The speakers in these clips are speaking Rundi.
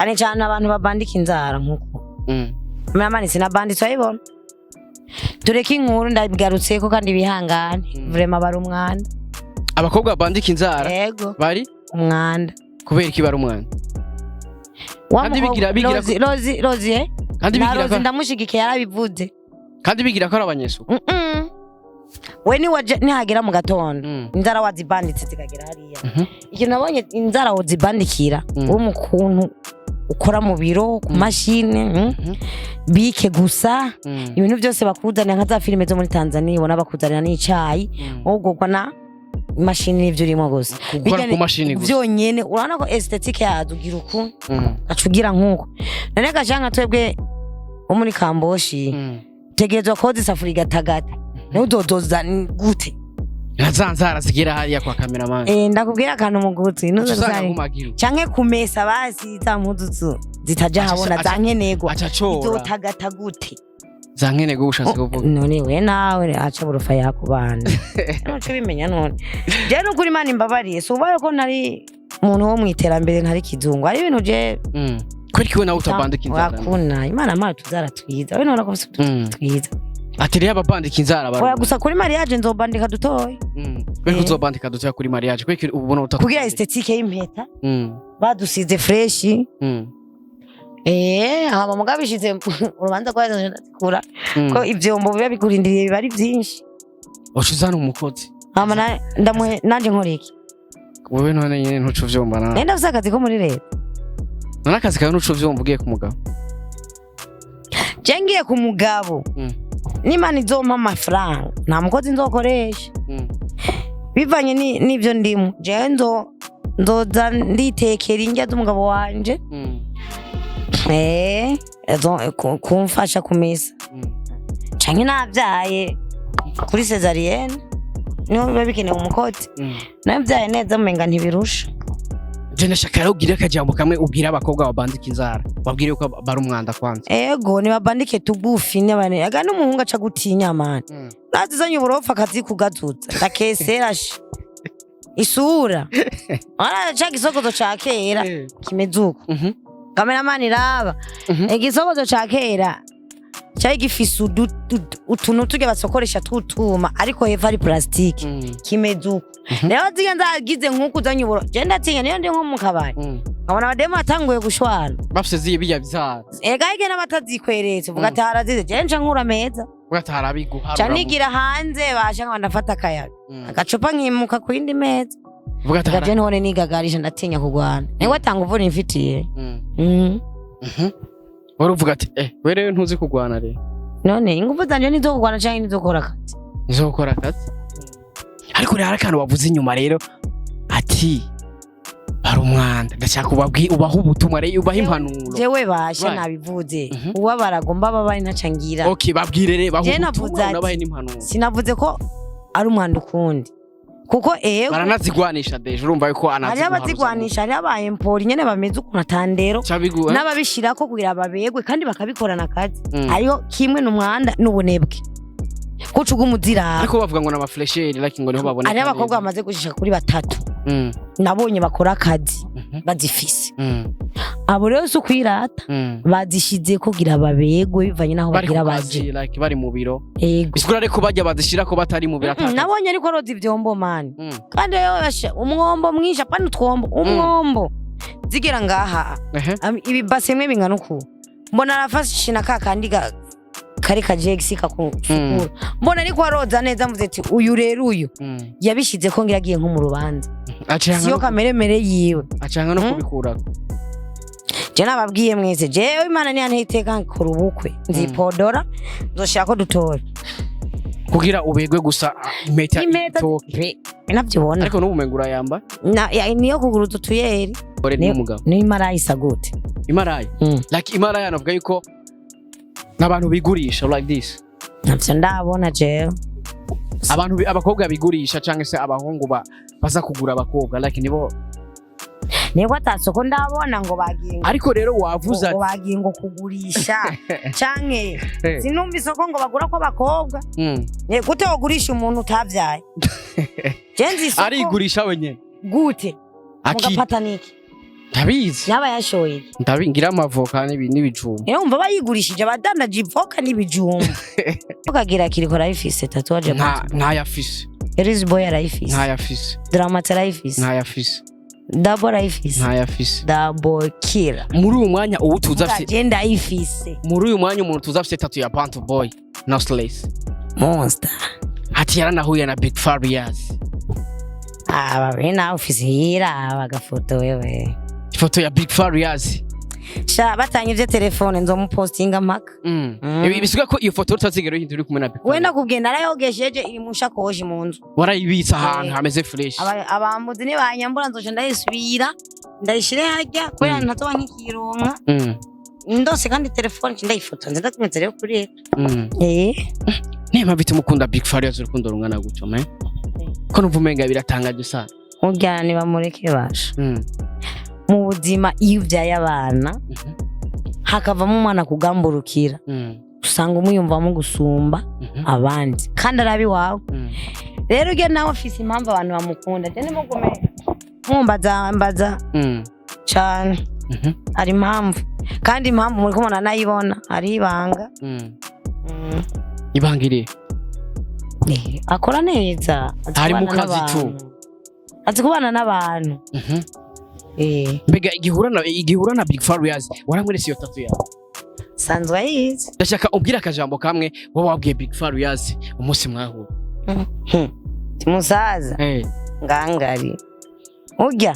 Ani cyane abantu babandika inzara nkuko. Mama ni sinabanditse ayibona. Tureke inkuru ndabigarutse ko kandi bihangane. Vraiment bari umwanda. Abakobwa bandika inzara. Yego. Bari umwanda. Kubera iki bari umwanda? Kandi bigira Rozi kandi bigira ko ndamushigikiye yarabivuze. Kandi bigira ko arabanyesu. We ni waje nihagera mu gatondo inzara wazibanditse zikagera hariya. Ikintu nabonye inzara wazibandikira umukuntu ukora mu biro ku mashine bike gusa ibintu byose bakuzanira nka za filime zo muri Tanzania ubona bakuzanira n'icayi ogogwa na mashine n'ivyo urimo gusa byonyene urana ko aesthetic yazo ugira uku acugira nkuko none gashanga twebwe muri Kamboshi tegerezwa koza isafuri gatagata ne udodoza gute Nazanzara zigera hariya kwa cameraman. Ndakubwira akantu mu gutwi nuzozari. Canke kumesa basi za mpuzu zitaja habona zankenego. Izotagata gute? Zankenego ushatse kuvuga. None we nawe aca burufa yakubana. Nuko bimenya none. Je no kuri mani mbabariye so ubaye ko nari umuntu wo mwiterambere ntari kizungu. Ari ibintu je kweri kiwe na utabandika inzara. Wakuna Imana mara tuzara twiza. We none ko twiza. Atiriye ababandika inzara bari. Oya gusa kuri mariage nzobandika dutoye. Kweri uzobandika dutoya kuri mariage kweri ubona utatu. Kugira aesthetique y'impeta. Badusize fresh. Hama mugabishize urubanza kwazo ndakura ko ivyombo biba bikurindiriye biba ari byinshi. Oshizana umukozi. Hama ndamwe nanje nkora iki? Wewe none nyene ntuco vyomba na. Nenda usakazi ko muri leta. None akazi kawe ntuco vyomba ugiye ku mugabo. Jengiye ku mugabo. Nimani zompa amafaranga nta mukozi nzokoresha bivanye n'ivyo ndimo je ndoza nditekera indya z'umugabo wanje kumfasha kumesa canke navyaye kuri cesarienne niho biba bikeneye umukozi navyaye neza mumenga ntibirusha Jene shakara ugira akajambo kamwe ubwira abakobwa babandika inzara babwire ko bari umwanda kwanza. Ego ni babandike tugufi n'abane aga n'umuhungu aca gutinya man. Nazizanye uburofa akazi kugazuza ndakesera isura. Ara cha gisokozo ca kera kimezuko. Cameraman iraba. Igisokozo ca kera cyari gifise utuntu tuge basokoresha tutuma ariko heva ari plastique kimezuko. Rero zigenza agize nkuko uzanye uburo je ndatinya niyo ndi nko mu kabari nkabona abademo atanguye gushwana bafise zibiya bizara ige n'abatazikweretse uvuga ati harazize je nca nkura meza uvuga ati harabiguha canigira hanze basha nkabanda ndafata akayaga agacupa nkimuka ku yindi meza uvuga ati je ntone nigagarisha ndatinya kugwana niwe atanga uvura imfitiye wari uvuga ati werewe ntuzi kugwana rero none ingufu zanje nizo kugwana canke nizo gukora akazi nizo gukora akazi ariko rero akantu wavuze inyuma rero ati bari umwanda ndashaka ubaho ubutumwa rero ubaho impanuro jewe basha nabivuze uwa baragomba babari ntacangira okay babwire rero baho ubutumwa nabahe n'impanuro sinavuze ko ari umwanda ukundi kuko baranazigwanisha deje urumva yuko ari abazigwanisha ari abaye mpori nyene bameze ukuntu atandero n'ababishirako kugira babegwe kandi bakabikorana akazi ariyo kimwe n'umwanda n'ubunebwe kucuga umuzira ariko bavuga ngo n'amaflesheri like ngo niho babone ari abakobwa bamaze gushika kuri batatu nabonye bakora akazi bazifise abo rero so kwirata bazishize kugira babegwe bivanye naho bagira baje like bari mu biro bisikura ariko bajya bazishira ko batari mu biro ataka nabonye ariko rozi ivyombo man kandi yo umwombo mwisha pani utwombo umwombo zigira ngaha ibi basemwe bingana uko mbona arafashina kakandiga kari kajegisi kakufukura mbona ariko aroza neza mvuze ati uyu rero uyu yabishize ko ngiragiye nko mu rubanza siyo kameremere yiwe acanga no kubikurako je nababwiye mwese jewe Imana ni anteka nkora ubukwe nzipodora nzoshaka dutora kugira ubegwe gusa impeta itoke navyibona ariko n'ubumengura yamba niyo kuguruza tuyeri ni imarayi isagute imarayi like imarayi anavuga yuko n'abantu bigurisha like this navyo ndabona jewe abantu abakobwa bigurisha canke se abahungu baza kugura abakobwa like nibo atasoko ndabona ngo bagiye ariko rero wavuze ati bagiye ngo kugurisha canke sinumva isoko ngo bagura ko abakobwa gute wogurisha umuntu utavyaye ari gurisha wenyene gute mugapata niki ndabizi yaba yashoye ndabingira amavoka n'ibijumba rero umva bayigurishije abadandaje ivoka n'ibijumba ukagira kiriko arayifise tatuwaje ntayafise Eris boy arayifise ntayafise Dramati arayifise ntayafise Double arayifise ntayafise Double killer muri uyu mwanya ubu tuzafise agenda ayifise muri uyu mwanya umuntu tuzafise tatu ya Panto Boy no Slays Monster ati yaranahuye na Big Farias bari na office hira bagafoto wewe ifoto ya Big Farias sha batanyivye telefone nzomupostinga mpaka bisiga ko iyo foto utazigera uhindura kumwe na Big Farias wenda kugenda arayogesheje iri mushakoshi mu nzu warayibitsa ahantu hameze fresh abambuzi ni banyambura nzoje ndayisubira ndayishire harya kubera ntatoba nkikironka ndose kandi telefone ndayifoto ndatumetse rero kuri niba bituma ukunda Big Farias urukundo rungana gutyo me ko numva umenga biratangaje sana urya niba mureke basha mu buzima iyo uvyaye abana hakavamo umwana kugamburukira usanga umuyumvamo gusumba abandi kandi arabi wawe rero urya nawe afise impamvu abantu bamukunda je nimugume mbaza cyane hari impamvu kandi impamvu muri kumona nayibona ari ibanga ibangire akora neza ari mu kazi tu azi kubana n'abantu mbega igihura na Big Farias waramwerese iyo tatu yawe sanzwe yize ndashaka ubwira akajambo kamwe wowe wabwiye Big Farias umunsi mwahura timusaza ngangari urya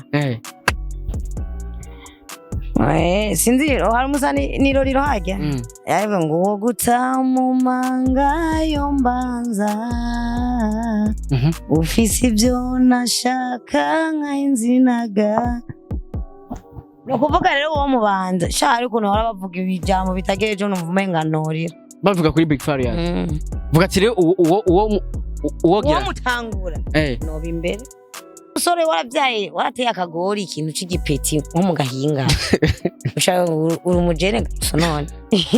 sinzi hari umusani niroriro hajya yarebe ngo uwo gutamumanga yo mbanza ufise ibyo nashaka nk'inzinaga no kuvuga rero uwo mubanza sha ariko no bavuga ibijambo bitagereje no mvumenga norira bavuga kuri Big Farias vuga ati rero uwo mutangura no bimbere usore waravyaye warateye akagori ikintu c'igipeti nko mu gahinga ushaka uri umujene gusa none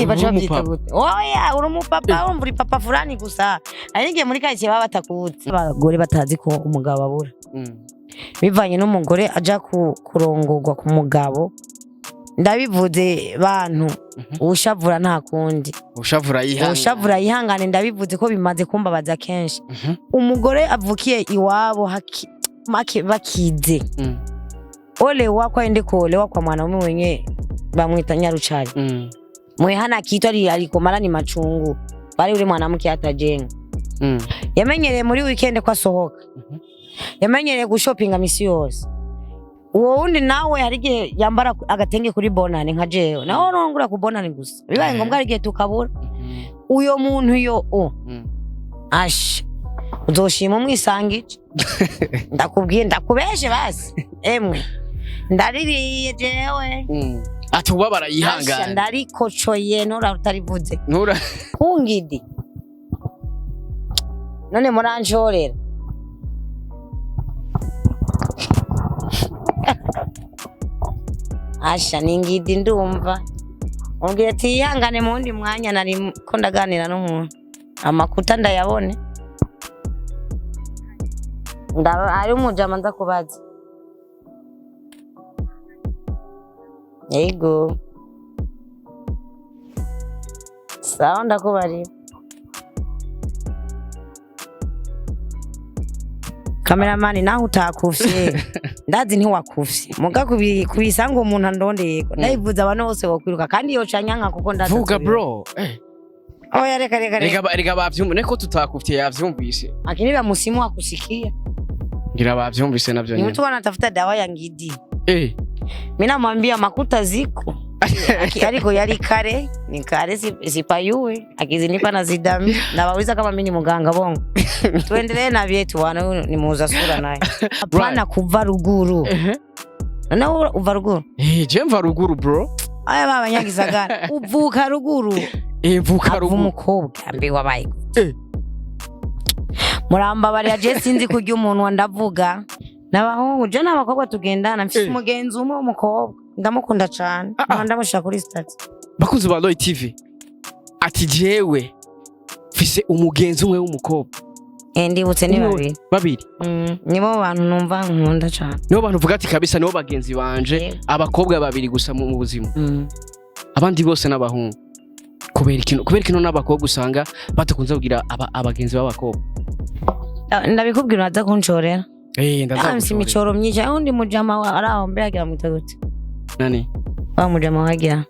baje bavyita gute oya uri umupapa urumva uri papa fulani gusa arige muri kake baba batakutse abagore batazi ko umugabo abura bivanye n'umugore aja kurongorwa ku mugabo ndabivuze bantu ushavura nta kundi ushavura yihangane ndabivuze ko bimaze kumbabaza kenshi umugore avukiye iwabo make bakize ole wako ende kole wako mwanaume mwenye bamwita Nyarucari mwe hana kitu aliko mara ni machungu bali ule mwanamke atajenga yamenyereye muri weekend kwa sohoka yamenyereye gushopinga misi yose uwo wundi nawe harige yambara agatenge kuri bonane nka jewe naho nongura ku bonane gusa bibaye ngombwa harige tukabura uyo muntu yo ash uzoshima umwisangije ndakubwiye ndakubeshe basi emwe ndaririye jewe ati ubabara yihangana ndarikocoye nora utarivuze kungidi none muranjorera asha ningidi ndumva ongera ati yihangane mu wundi mwanya nari ko ndaganira n'umuntu amakuta ndayabone ari umujama nza kubaza yego sawa ndakubarira kameramani naho utakufye ndazi ntiwakufye muga kubisanga umuntu andondeye ndayivuza abantu bose bokwiruka kandi yoca nyanka kuko ndaza vuga bro oya reka bavyumva neko tutakufye yavyumvise akini bamusimu akusikia ngira bavyumvise navyo nyine mtu anatafuta dawa ya ngidi mimi namwambia makuta ziko ariko yari kare ni kare sipayuwe akizinipa na zidami ndabauliza kama mimi ni muganga bongo tuendelee na vyetu wana ni muuza sura naye hapana kuva ruguru na uva ruguru je mva ruguru bro aya baba nyagisagara uvuka ruguru mvuka ruguru umukobwa ambi wabaye muramba bari je sinzi kurya umuntu ndavuga nabahungu je nabakobwa tugendana mfite umugenzi umwe w'umukobwa ndamukunda cyane ndamushaka kuri status bakuzi ba Loy TV ati jewe mfise umugenzi umwe w'umukobwa ndibutse ni babiri nibo bantu numva nkunda cyane nibo bantu uvuga ati kabisa nibo bagenzi banje abakobwa babiri gusa mu buzima abandi bose n'abahungu kubera ikintu n'abakobwa usanga batakunze kugira abagenzi b'abakobwa ndabikubwira uraza kunshorera ndaza imicoro myinshi undi mujama araho mbere agira mutagutse nani wa mujama wagira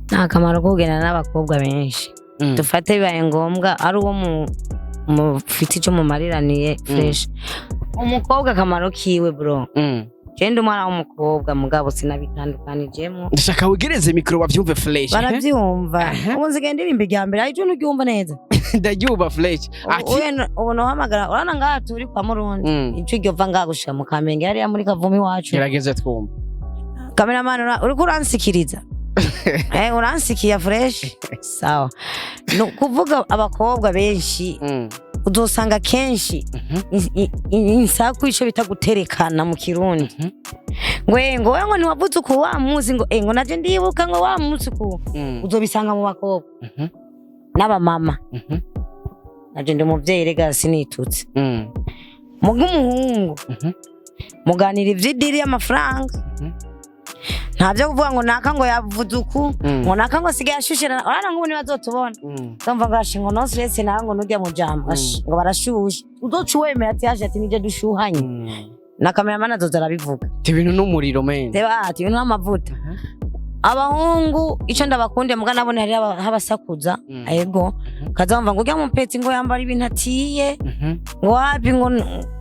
nta kamaro ko kugenda n'abakobwa benshi dufate bibaye ngombwa ari uwo mufite icyo mumariraniye fresh umukobwa akamaro kiwe bro genda umwana w'umukobwa mugabo sinabitandukanijemo ndashaka wegereze mikro bavyumve fresh baravyumva ubu nzige ndirimba irya mbere ariko nturyumva neza ndaryumva fresh ati ubu no hamagara urana ngaha turi kwa Murundi ico iryo va ngagushika mu Kamenge yari muri Kavumi wacu gerageze twumva cameraman uri kuransikiriza uransikiya fresh sawa no kuvuga abakobwa benshi udosanga kenshi insaku ico bita guterekana mu Kirundi ngo ntiwavuze uko wa muzi ngo naje ndibuka ngo wa muzi uko uzobisanga mu bakobwa n'aba mama naje ndi umuvyeyi rega sinitutse muga umuhungu muganira ivy'idiri y'amafaranga ntabyo kuvuga ngo naka ngo yavuze uku ngo naka ngo sigaye ashushira urana ngo nibazotubona ndumva gashi ngo no stress nawe ngo nujya mu jambo ngo barashushe uzocuwemera ati yaje ati nije dushuhanye na cameraman azoza arabivuga ibintu n'umuriro men teba ati ibintu n'amavuta abahungu ico ndabakunde muga nabone hari habasakuza yego kazamva ngo ujya mu peti ngo yambara ibintu atiye ngo wapi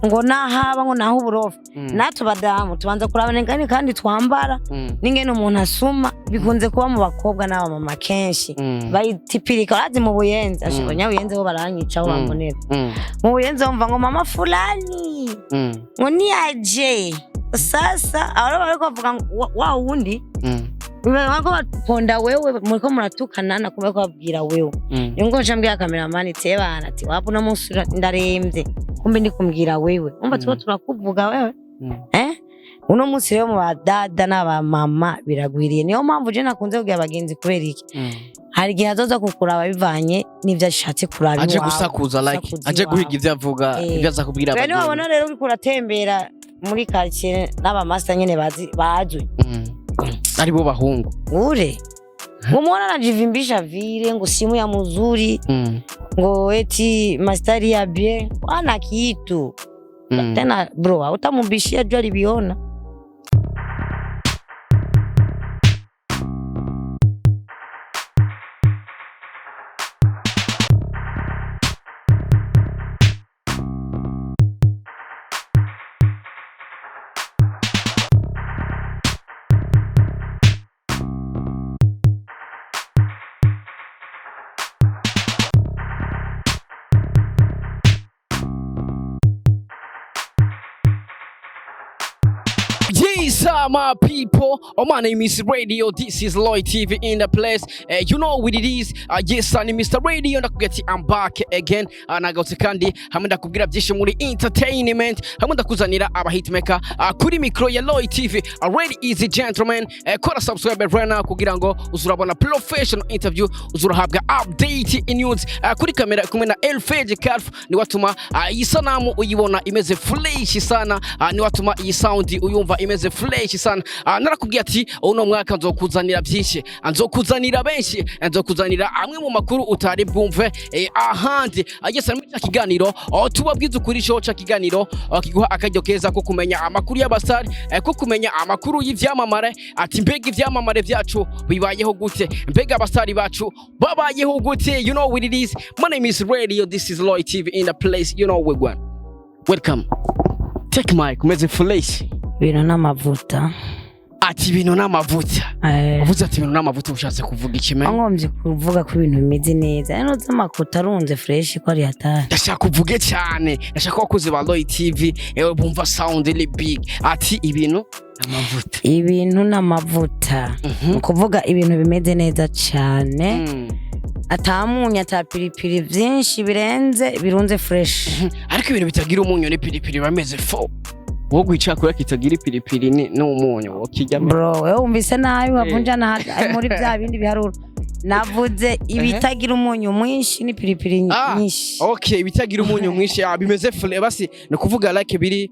ngo nahaba ngo naho uburofa natwe badamu tubanza kurabana ngani kandi twambara n'ingene umuntu asuma bikunze kuba mu bakobwa n'aba mama kenshi bayitipirika bazi mu buyenzi ashiko nyabuyenzi bo baranyica aho bambonera mu buyenzi bumva ngo mama fulani ngo ni aje sasa aba bari kuvuga wa wundi wako baponda wewe muriko muratukana nakumwe ko babwira wewe ngo njambye cameraman tebana ati wapo na musura ndaremvye kumbe ndi kumbwira wewe umva tuba turakuvuga wewe uno munsi rero mu badada n'aba mama biragwiriye niyo mpamvu je nakunze kugira abagenzi kubera iki hari gihe azoza kukuraba bivanye n'ivyo ashatse kuraba aje gusakuza like aje guhiga ivyo avuga ivyo aza kubwira abagenzi rero wabona rero uri kuratembera muri quartier n'aba master nyene bazwe aribo bahungu ure umwana anajivimbisha vile ngo simu ya mzuri ngo eti mastari ya bien wana kitu tena bro utamubishia jua libiona Yes, my people. Oh, my name is Radio. This is Lloyd TV in the place. You know what it is. Yes, I'm Mr. Radio. I'm back again. Nagarutse kandi hamwe ndakubwira byinshi muri entertainment. Hamwe ndakuzanira aba hitmaker kuri micro ya Lloyd TV. Already easy gentlemen. Kora subscribe right now kugira ngo uzurabona professional interview, uzurahabwa update in news. Kuri kamera kumwe na Elfage Calf ni watuma iyi sanamu uyibona imeze fresh sana. Ni watuma iyi sound uyumva imeze fresh sana. Narakubwiye ati uno mwaka nzokuzanira byinshi, nzokuzanira benshi, nzokuzanira amwe mu makuru utari bwumve ahandi. Agesa muri cya kiganiro tubabwiza ukuri cyo cya kiganiro kiguha akajyo keza ko kumenya amakuru y'abasari, ko kumenya amakuru y'ivyamamare, ati mbega ivyamamare byacu bibayeho gute, mbega abasari bacu babayeho gute. You know what it is. My name is Radio. This is Lloyd TV in the place. You know we're going. Welcome. Take mic, umeze fresh. Bino n'amavuta. Ati bino n'amavuta. Uvuze ati bino n'amavuta ushatse kuvuga ikime? Ngombye kuvuga ko ibintu bimeze neza. Ano z'amakuta arunze fresh ko ari hatari. Ndashaka kuvuge cyane. Ndashaka wakoze ba Lloyd TV bumva sound really big. Ati ibintu n'amavuta. Ibintu n'amavuta. Kuvuga ibintu bimeze neza cyane. Atamunya tapiripiri byinshi birenze birunze fresh. Ariko ibintu bitagira umunyu ni piripiri bameze fo. Wowe icakura kitagira ipiripiri n'umunyu wokijya bro wewe umvise nabi wavunja na muri bya bindi biharuro navuze ibitagira umunyu mwinshi n'ipiripiri nyinshi. Okay, ibitagira umunyu mwinshi bimeze fle basi no kuvuga like biri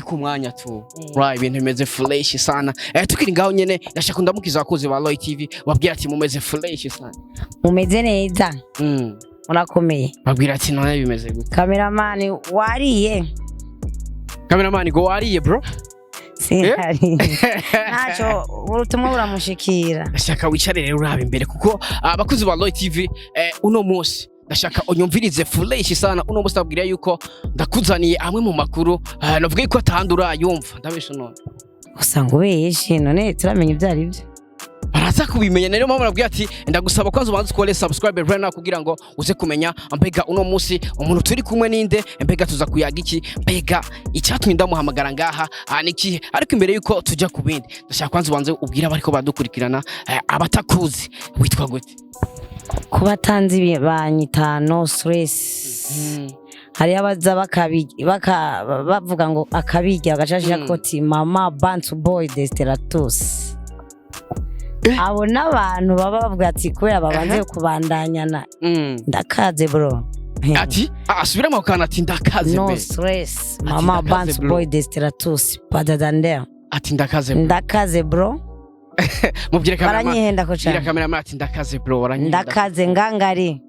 ku mwanya tu. Right, ibintu bimeze fresh sana. Tukiri ngaho nyene ndashaka ndamukiza abakozi ba Loy TV wabwira ati mumeze fresh sana. Mumeze neza. Urakomeye. Wabwira ati none bimeze gute? Cameraman wariye. Cameraman go wariye bro? Sihari. Nacho urutumwa buramushikira. Ndashaka wicare rero urabe imbere kuko abakozi ba Loy TV uno munsi ndashaka unyumvirize fresh sana. Uno munsi abwira yuko ndakuzaniye amwe mu makuru navuga yuko atandura yumva ndabesha none. Usanga ubeshe none turamenya ibyari byo. Baraza kubimenya rero mama nabwiye ati ndagusaba kwanza ubanze ukore subscribe right now kugira ngo uze kumenya mbega uno munsi umuntu turi kumwe ninde mbega tuza kuyaga iki mbega icyatumye ndamuhamagara ngaha niki ariko imbere yuko tujya kubindi ndashaka kwanza ubanze ubwira bariko badukurikirana abatakuzi witwa gute kubatanzi banyita no stress hari abaza bavuga ngo akabijya agashashya koti mama bantu boy desteratus abo n'abantu baba bavuga ati kubera babanze kubandanyana ndakaze bro ati asubira mu kana ati ndakaze no stress mama bantu boy desteratus padadande ati ndakaze bro mubwire kamera baranyihenda ko cyane kamera ati ndakaze bro baranyihenda ndakaze ngangari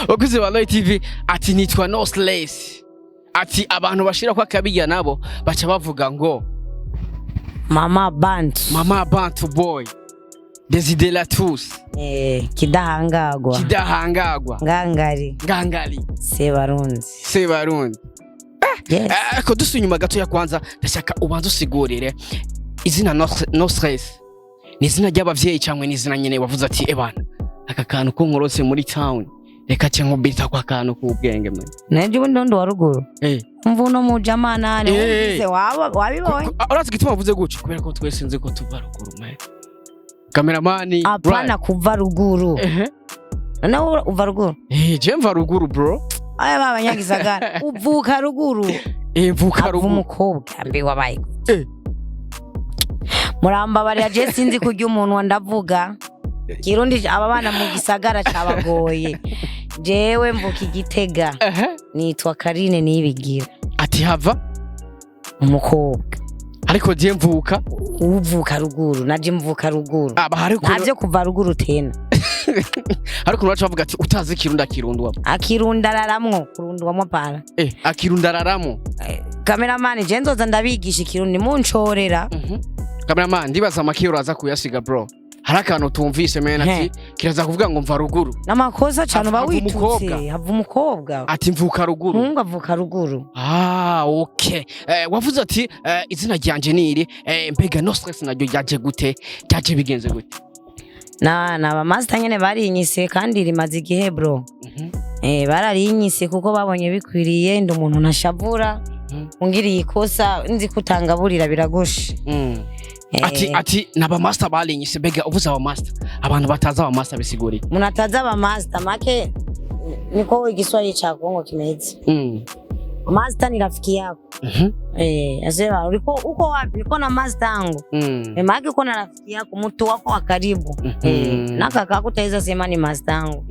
Okuze wa Loy TV ati nitwa no stress ati abantu bashira kwa kabijya nabo baca bavuga ngo Mama Bantu boy Desideratus kidahangagwa ngangari Sebarundi ko dusunyuma gato ya kwanza ndashaka ubanza usigurire izina no stress ni izina ry'abavyeyi cyangwa ni izina nyene wavuze ati ebana aka kantu ko nkorose muri town reka cyo nkubita kwa kantu kubwenge mwe naje ndondo wa ruguru mvuno mu jamana ne wabibonye urazi gituma wavuze guca kubera ko twese nzi ko tuva ruguru mwe cameraman apana kuva ruguru nawe uva ruguru je mva ruguru bro aya babanyagisagara uvuka ruguru mvuka ruguru umukobwa mbe wabaye muramba bari je sinzi kurya umuntu wandavuga Kirundi ababana mu gisagara cabagoye jewe mvuka Igitega nitwa Karine nibigira ati hava umukobwa ariko je mvuka uvuka ruguru naje mvuka ruguru ariko naje kuva ruguru tena ariko uracha bavuga ati utazi kirundwa akirundararamwo kurundwamo para akirundararamo cameraman je nzoza ndabigisha Kirundi munchorera cameraman ndibaza amakiro aza kuyasiga bro harakantu tumvise mena ati kiraza kuvuga ngo mva ruguru namakosa cyane bawitutse hava umukobwa ati mvuka ruguru mungu avuka ruguru okay wavuze ati izina ryanje niri mbega no stress naryo yaje gute yaje bigenze gute na master nyene barinyise kandi rimaze igihe bro bararinyise kuko babonye bikwiriye ndi umuntu nashavura ungiriye ikosa nzi kutangaburira biragushe ati naba master balinyise bega uvuza aba master abantu bataza aba master bisiguri munataza aba master make niko igiswahili cha Kongo kimeze master ni rafiki yako asema uko wapi niko na master yangu make uko na rafiki yako mtu wako wa karibu na kaka kutaweza sema ni master yangu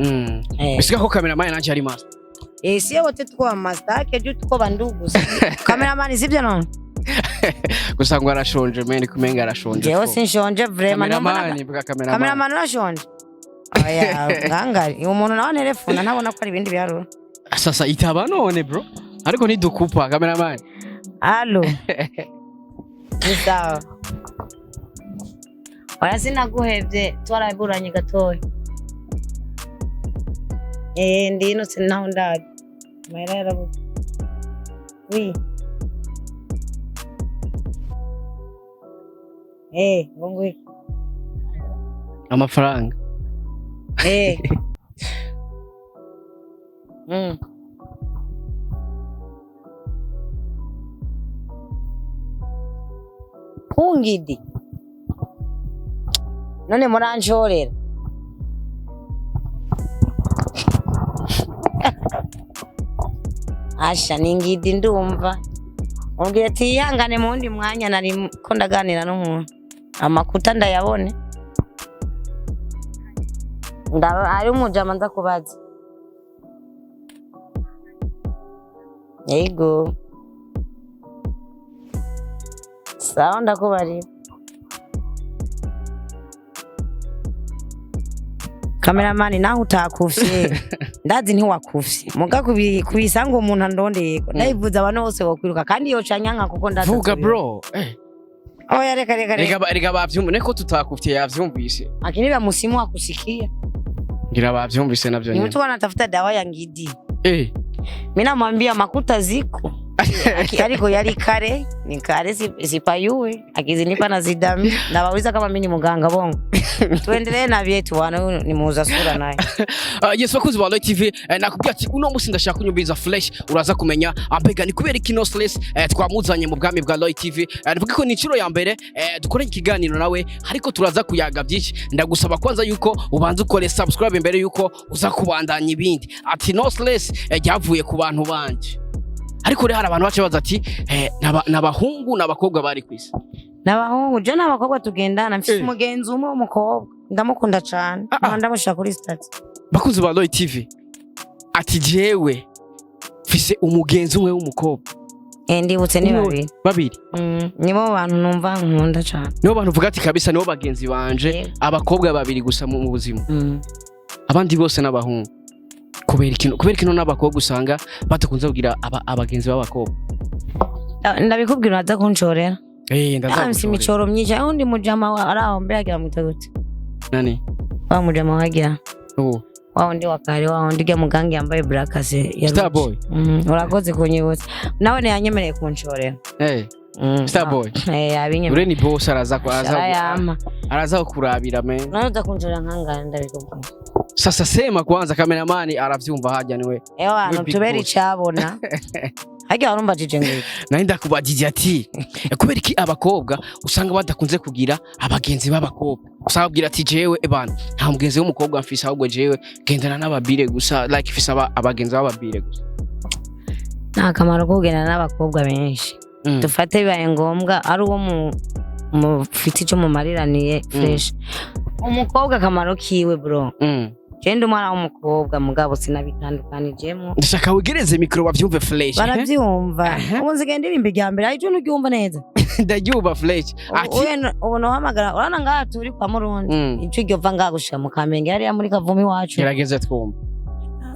bisika ko cameraman naje ari master sio wote tuko master yake juu tuko bandugu cameraman sivyo no gusa ngo arashonje meni kumenga arashonje jewe sinshonje vraiment cameraman arashonje aya ngangari umuntu nawe telefone ntabona ko ari ibindi biharuro sasa itaba none bro ariko nidukupa cameraman allo sawa oya sinaguhevye twaraburanye gatoya ndino sinaho ndaje mahera yarabu oui ngongwe amafaranga Kungidi none muranshorera asha ningidi ndumva ongera ati yangane mu wundi mwanya nari ko ndaganira n'umuntu Amakuta ndayabone. Ari umujama nza kubaza. Yego. Sawa ndakubari. Cameraman naho utakufye. Ndazi ntiwakufye. Muga kubisanga umuntu andondeye. Ndayivuza abantu bose bakwiruka kandi yoca nyanka kuko ndaza. Vuga bro. Oya reka bavyumva neko tutakufye yavyumvise. Lakini ba musimu akusikia. Ngira bavyumvise navyo nyine. Ni mtu anatafuta dawa ya ngidi. Mimi namwambia makuta ziko. Ariko yari kare, ni kare sipayuwe. Akizinipa na zidami. Ndabauliza kama mimi ni muganga bongo. Tuendelee na vyetu wana ni muuza sura naye. Yes bakuzi ba Light TV nakubwiye ati uno musi ndashaka kunyumbiza flash uraza kumenya ambega ni kubera kino stress twamuzanye mu bwami bwa Light TV. Nivuga ko ni incuro ya mbere dukora ikiganiro nawe ariko turaza kuyaga byinshi. Ndagusaba kwanza yuko ubanza ukore subscribe mbere yuko uza kubandanya ibindi. Ati no stress yavuye ku bantu banje. Ariko rero hari abantu bace baza ati nabahungu nabakobwa bari kwisi. Nabahungu je nabakobwa tugendana mfite umugenzi umwe w'umukobwa ndamukunda cyane ndamushaka kuri status. Bakuzi ba Light TV ati jewe mfise umugenzi umwe w'umukobwa. Ndibutse ni babiri. Nibo bantu numva nkunda cyane. Nibo bantu vuga ati kabisa nibo bagenzi banje abakobwa babiri gusa mu buzima. Abandi bose nabahungu. Kubera kino n'abakobwa usanga batakunze kugira abagenzi b'abakobwa. Ndabikubwira naza kunshorera. Ndaza imicoro myinshi undi mujama araho mbega mutagute. Nani? Wa mujama wagira. Wa undi wakari wa undi ge mugangi yambaye blackase ya Starboy. Urakoze kunyibutsa. Nawe ne yanyemereye kunshorera. Starboy. Abinye. Ure ni Bose araza kurabira me. Naza kunshorera nkangana ndabikubwira. Sasa sema kwanza cameraman aravyumva hajya niwe. Hano tuberi cyabona. Hajya warumva jije ngiki. Nahinda kubajije ati kubera iki abakobwa usanga badakunze kugira abagenzi b'abakobwa. Usanga babwira ati jewe ebana nta mugenzi w'umukobwa mfise ahubwo jewe gendana n'ababire gusa like ifise abagenzi b'ababire gusa. Nta kamaro kugenda n'abakobwa benshi. Dufate bibaye ngombwa ari uwo mufite icyo mumariraniye fresh. Umukobwa kamaro kiwe bro. Genda umwana w'umukobwa mugabo sinabitandukanijemo. Ndashaka wigereze mikro bavyumve flash. Baravyumva. Umunsi gendira imbe rya mbere aje nugyumva neza. Ndagyumva flash. Ati ubona hamagara urana ngaha turi kwa Murundi. Ico gyova ngagushika mu Kamenge yari muri Kavumi wacu. Gerageza twumva.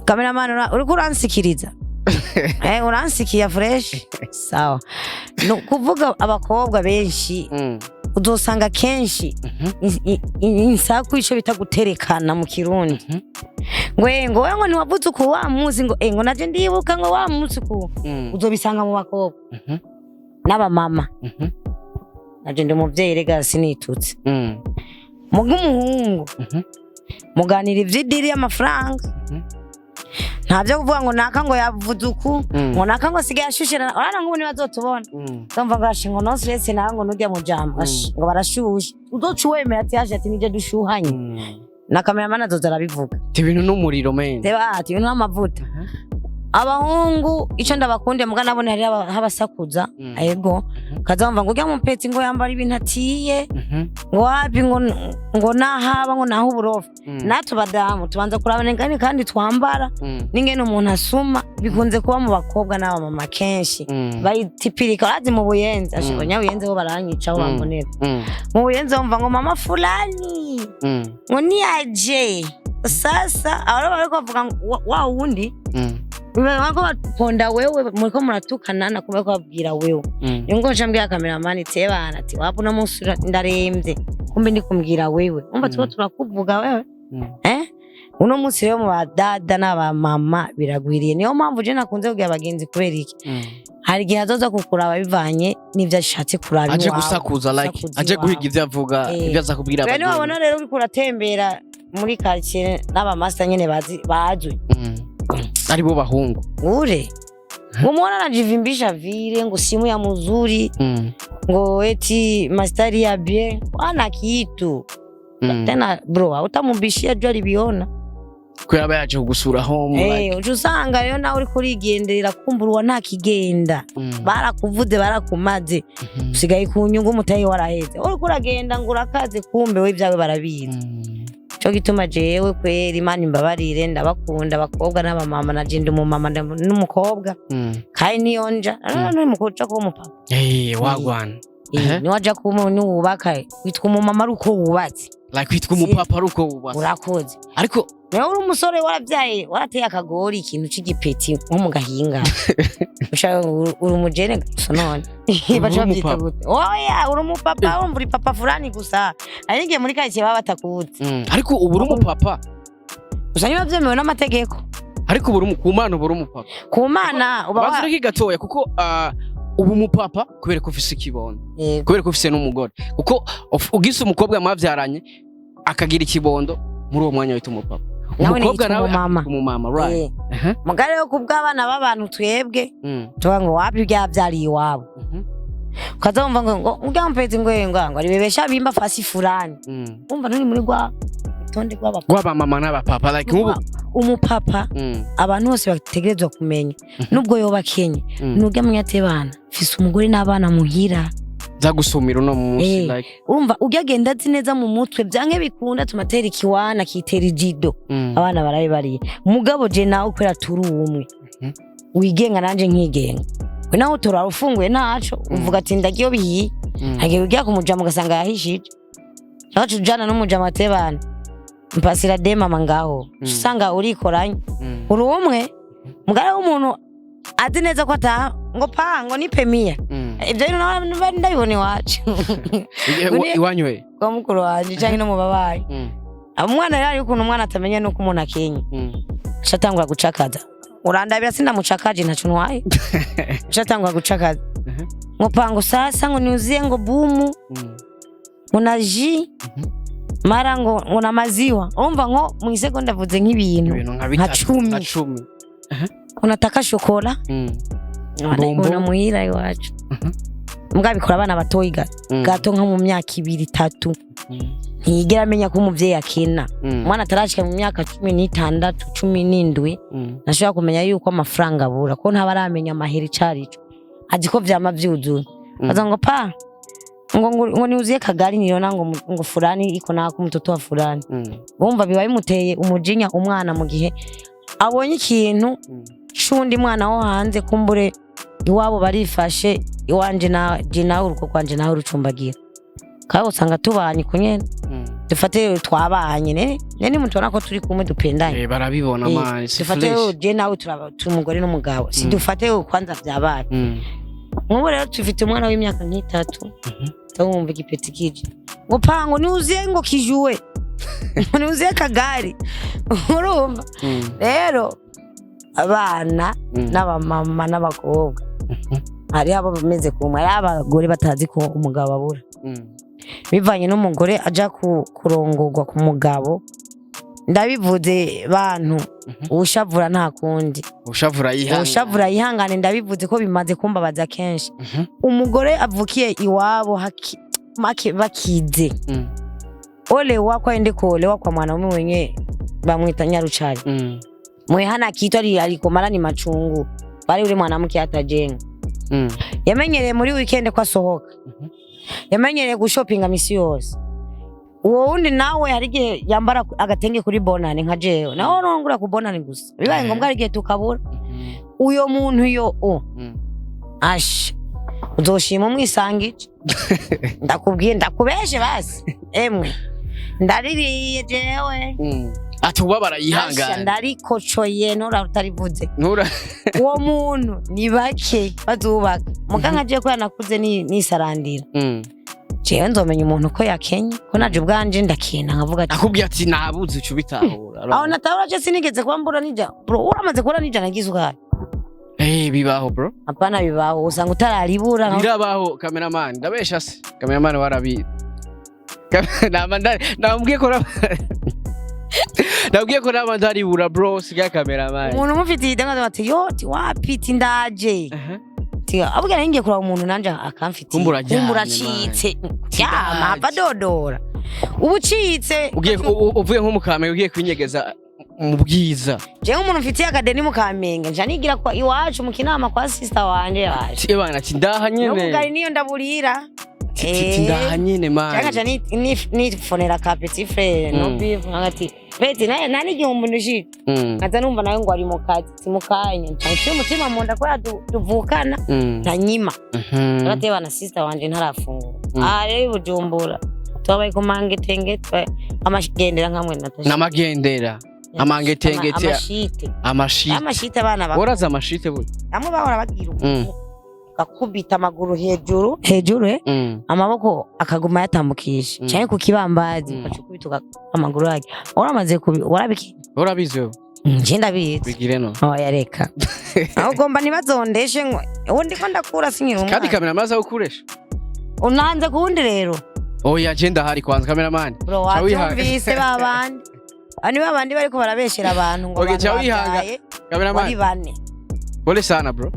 Cameraman uri kuransikiriza. Uransikiya fresh. Sawa. No kuvuga abakobwa benshi. Udosanga kenshi insaku ico bitaguterekana mu Kirundi. Ngo niwavuze ko wa muzi ngo naje ndibuka ngo wa muzi ko uzobisanga mu bakobwa n'aba mama. Naje ndi muvyeyi rega sinitutse. Muga umuhungu muganira ivyidiri y'amafaranga. Ntavyo kuvuga ngo naka ngo yavuze uku ngo naka ngo sigaye ashushira urana ngo bazotubona. Ndumva ngashi ngo no stress narango nujya mu jambo ngo barashushe uzocuwemera ati yaje ati nije dushuhanye na cameraman azoza arabivuga ibintu n'umuriro men ati ibintu n'amavuta. Abahungu ico ndabakunde muga nabone hari habasakuza yego kazamva ngo ujya mu peti ngo yambara ibintu atiye ngo wapi ngo nahaba ngo naho uburofa natu badamu tubanza kurabana ngani kandi twambara n'ingene umuntu asuma bikunze kuba mu bakobwa n'aba mama kenshi bayitipirika azi mu buyenzi ashobanya buyenzi bo baranyica aho bambonera mu buyenzi bamva ngo mama fulani ngo ni aje sasa aba bariko bavuga wa wundi wako baponda wewe muriko muratukana nakumwe ko babwira wewe ngo njambye cameraman tebana ati wapo no musura ndaremvye kumbe ndi kumbwira wewe umva tuba turakuvuga wewe uno munsi rero mu badada n'aba mama biragwiriye niyo mpamvu je nakunze kugira abagenzi kubera iki hari gihe azoza kukuraba bivanye n'ivyo ashatse kuraba aje gusakuza like aje guhiga ivyo avuga ivyo aza kubwira abagenzi bene wabona rero uri kuratembera muri quartier n'aba master nyene bazwe aribo bahungu ure umwana anajivimbisha vile ngo simu ya mzuri ngo eti mastari ya bien ana kitu tena bro utamubishia jua libiona ko yaba yaje kugusura home uca usanga rero nawe uri kurigenderera kumburwa nta kigenda barakuvuze barakumaze usigaye ku nyungu mutayi waraheze uri kuragenda ngo urakaze kumbe we ibyawe barabizi cyo gituma jewe kwera Imana imbabarire ndabakunda abakobwa n'abamama na jindi umumama n'umukobwa kandi niyonja none mukuca ko umupapa wagwana ni waja ku umuntu wubaka witwa umumama ruko wubatse like witwa umupapa ruko wubatse urakoze ariko nawe uri umusore waravyaye warateye akagori ikintu c'igipeti nko mu gahinga ushaka uri umujene gusa none bacha byita gute oya uri umupapa urumva uri papa fulani gusa aringiye muri karitsiye baba batakuzi ariko ubu uri umupapa gusa niba byemewe n'amategeko ariko ubu ku Mana ubu uri umupapa ku Mana uba baziriki gatoya kuko ubu umupapa kubera ko ufise ikibondo kubera ko ufise n'umugore kuko ugise umukobwa mwavyaranye akagira ikibondo muri uwo mwanya wita umupapa umukobwa nawe umumama right mugare yo kubw'abana b'abantu twebwe tuvuga ngo wapi byavyariye iwabo ukazumva ngo ugampeze ngo ari bebesha bimba fasi fulani umva nuri muri gwa tonde gwaba mama n'abapapa like nk'ubu umupapa abantu bose bategerezwa kumenya nubwo yoba Kenya nuge munyatebana fise umugore n'abana muhira za gusumira no munsi like urumva ugagenda ati neza mu mutwe byanke bikunda tumatera ikiwana kitera ijido abana barabe bari mugabo je nawe kwera turi umwe wigenga nanje nkigenga we nawe turarufunguye ntaco uvuga ati ndagiyo bihi hagiye ugiye kumujama ugasanga yahishije cyacu jana n'umujama atebana mpasira de mama ngaho usanga urikoranye uri umwe mugare w'umuntu ati neza ko ataha ngo pango ni pemia ibyo ndabibone wacu iwanywe kwa mukuru wanje cyangwa no mu babaye umwana rero ukuntu umwana atamenya nuko umuntu akenya shatangura gucakaza urandabira sindamucakaje ntacu ntwaye shatangura gucakaza ngo pango sasa ngo niuzie ngo bumu unaji mara ngo na maziwa urumva ngo mu isegonda vuze nk'ibintu nka 10 unataka shokola mbona muhira iwacu mbwa bikora abana batoyiga gato nko mu myaka 2-3 ntiyigera amenya ko umuvyeyi akena umwana atarashika mu myaka 16 17 nashobora kumenya yuko amafaranga abura ko ntabaramenya amaheri carico azi ko vyama vyuzuye azango pa ngo niuzie kagari nirona ngo fulani iko nako mtoto wa fulani bumva bibaye muteye umujinya umwana mu gihe abonye ikintu cundi mwana wo hanze kumbure iwabo barifashe iwanje na jina uruko kwanje nawe rucumbagira kaho usanga tubanye kunyene dufate twabanye nene mutona ko turi kumwe dupendanye barabibona man dufate je nawe turumugore n'umugabo si dufate kwanza vyabaye nk'ubu rero tufite umwana w'imyaka nk'itatu tawumva igipeti kije ngo pango niuzie ngo kijuwe niuzie kagari urumva rero abana n'abamama n'abakobwa hari abo bameze kumwe abagore batazi ko umugabo abura bivanye n'umugore aja kurongorwa ku mugabo ndabivuze bantu ushavura nta kundi ushavura yihangane ndabivuze ko bimaze kumbabaza kenshi umugore avukiye iwabo make bakize ole wako ende kole wako mwanaume wenye bamwita nyarucari mwe hana kitu aliko mara ni machungu bali ule mwanamke atajenga yamenyereye muri weekend kwa sohoka yamenyereye gushopinga misi yose uwo wundi nawe harige yambara agatenge kuri bonane nka jewe naho nongura ku bonane gusa bibaye ngombwa arige tukabura uyo muntu yo ash uzoshima mwisangije ndakubwiye ndakubeshe basi emwe ndaririye jewe atubabara yihangana ndarikocoye nora utarivuze uwo muntu ni bake bazubaka muganga je ko yanakuze ni sarandira jewe nzomenya umuntu ko yakenye ko naje ubwanje ndakena nkavuga ati akubwiye ati nabuze cyo bitahura aho natahura je sinigeze kwambura nija bro uramaze kura nija nagize ukari bibaho bro apana bibaho usanga utararibura birabaho cameraman ndabesha se cameraman warabi nambwiye ko nabwiye ko n'abandi bura bro siga cameraman umuntu mufite idanga ati yo ti wapi ti ndaje abugera ngiye kuraba umuntu nanje akamfite kumburacitse yama badodora ubucitse uvuye nko mukame ugiye kwinyegeza mu bwiza je nk'umuntu mfitiye akadeni mu Kamenge nja nigira kwa iwacu mu kinama kwa sister wanje yaje bana ati ndaha nyene n'ubugari niyo ndaburira ndaha nyene man cyangwa ni fonera ka petit frère no bivu ngati beti nani igihumbi nushika ngaza numva nawe ngo ari mu kazi timukanya cyangwa umutima mu nda kwa tuvukana ntanyima ngate bana sister wanje ntarafungura rero Bujumbura twabaye ku mangetengete amagendera nkamwe natasha n'amagendera amangetengete amashite abana boraza amashite buri amwe bahora bagira gakubita amaguru hejuru amaboko akaguma yatambukisha cyane ku kibambazi ukacukubita amaguru yake uramaze urabizo nje ndabizi bigire no yareka aho gomba nibazondeshe ngo undi ko ndakura sinkira umwana kandi kamera maza ukuresha unanze kundi rero oya agenda hari kwanza cameraman bro watumvise babandi ani babandi bariko barabeshera abantu ngo wihanga cameraman bari bane pole sana bro